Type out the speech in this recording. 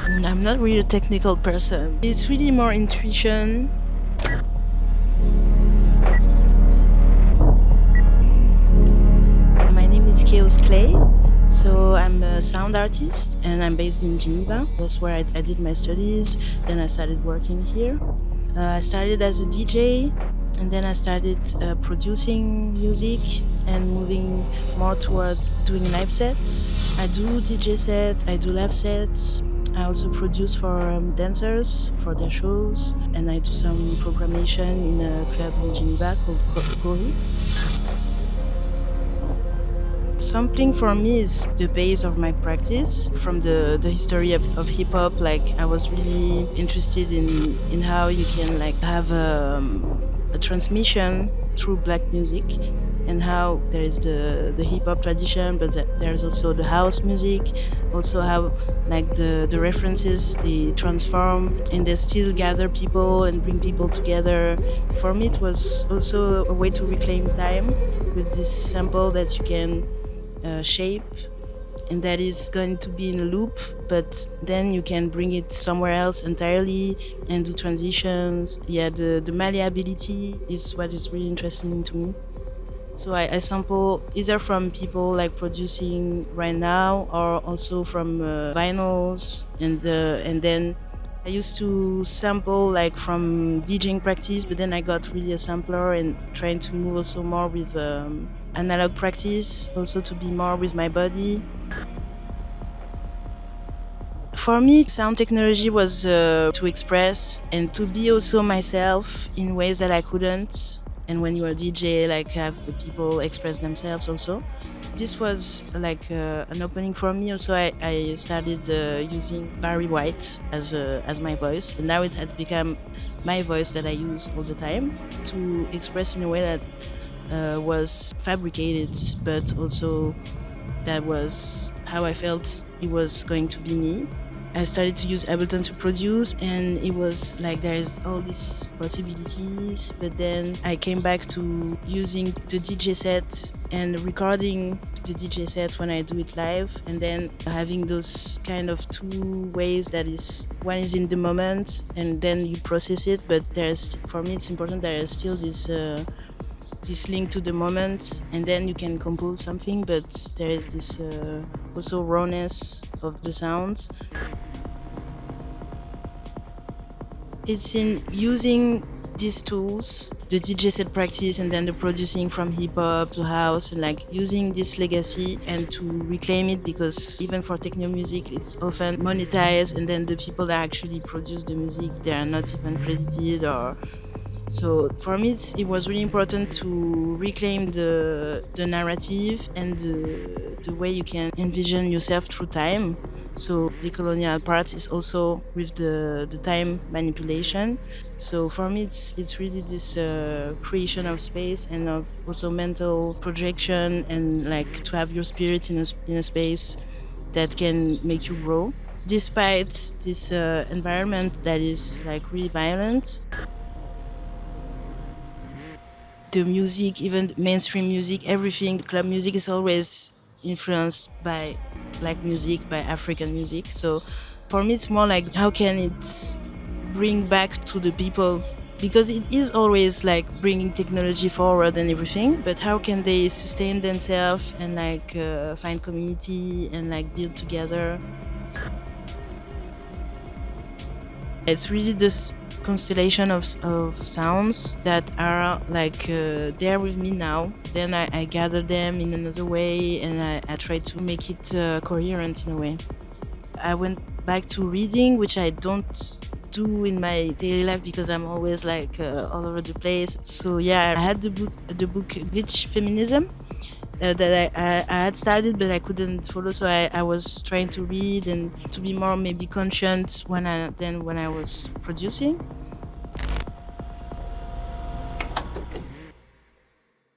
I'm not really a technical person. It's really more intuition. My name is Chaos Clay. So I'm a sound artist and I'm based in Geneva. That's where I did my studies. Then I started working here. I started as a DJ and then I started producing music and moving more towards doing live sets. I do DJ set, I do live sets. I also produce for dancers for their shows, and I do some programmation in a club in Geneva called Gori. Sampling for me is the base of my practice. From the history of hip hop, like I was really interested in how you can like have a transmission through black music, and how there is the hip hop tradition, but there's also the house music, also how like the references they transform and they still gather people and bring people together. For me, it was also a way to reclaim time with this sample that you can shape and that is going to be in a loop, but then you can bring it somewhere else entirely and do transitions. Yeah, the malleability is what is really interesting to me. So I sample either from people like producing right now or also from vinyls, and then I used to sample like from DJing practice, but then I got really a sampler and trying to move also more with analog practice, also to be more with my body. For me, sound technology was to express and to be also myself in ways that I couldn't. And when you are a DJ, like have the people express themselves also. This was like an opening for me. Also, I started using Barry White as my voice, and now it had become my voice that I use all the time to express in a way that was fabricated, but also that was how I felt it was going to be me. I started to use Ableton to produce, and it was like there's all these possibilities. But then I came back to using the DJ set and recording the DJ set when I do it live, and then having those kind of two ways that is one is in the moment and then you process it. But there's for me it's important that there's still this link to the moment, and then you can compose something, but there is this also rawness of the sound. It's in using these tools, the DJ set practice and then the producing from hip hop to house, and like using this legacy and to reclaim it, because even for techno music it's often monetized and then the people that actually produce the music, they are not even credited. Or so for me it was really important to reclaim the narrative and the way you can envision yourself through time. So the colonial part is also with the time manipulation. So for me it's really this creation of space and of also mental projection, and like to have your spirit in a space that can make you grow despite this environment that is like really violent. The music, even mainstream music, everything, club music is always influenced by black music, by African music. So for me, it's more like how can it bring back to the people? Because it is always like bringing technology forward and everything, but how can they sustain themselves and like find community and like build together? It's really this constellation of sounds that are like there with me now. Then I gather them in another way, and I try to make it coherent in a way. I went back to reading, which I don't do in my daily life because I'm always like all over the place. So yeah, I had the book Glitch Feminism that I had started, but I couldn't follow. So I was trying to read and to be more maybe conscient when I was producing.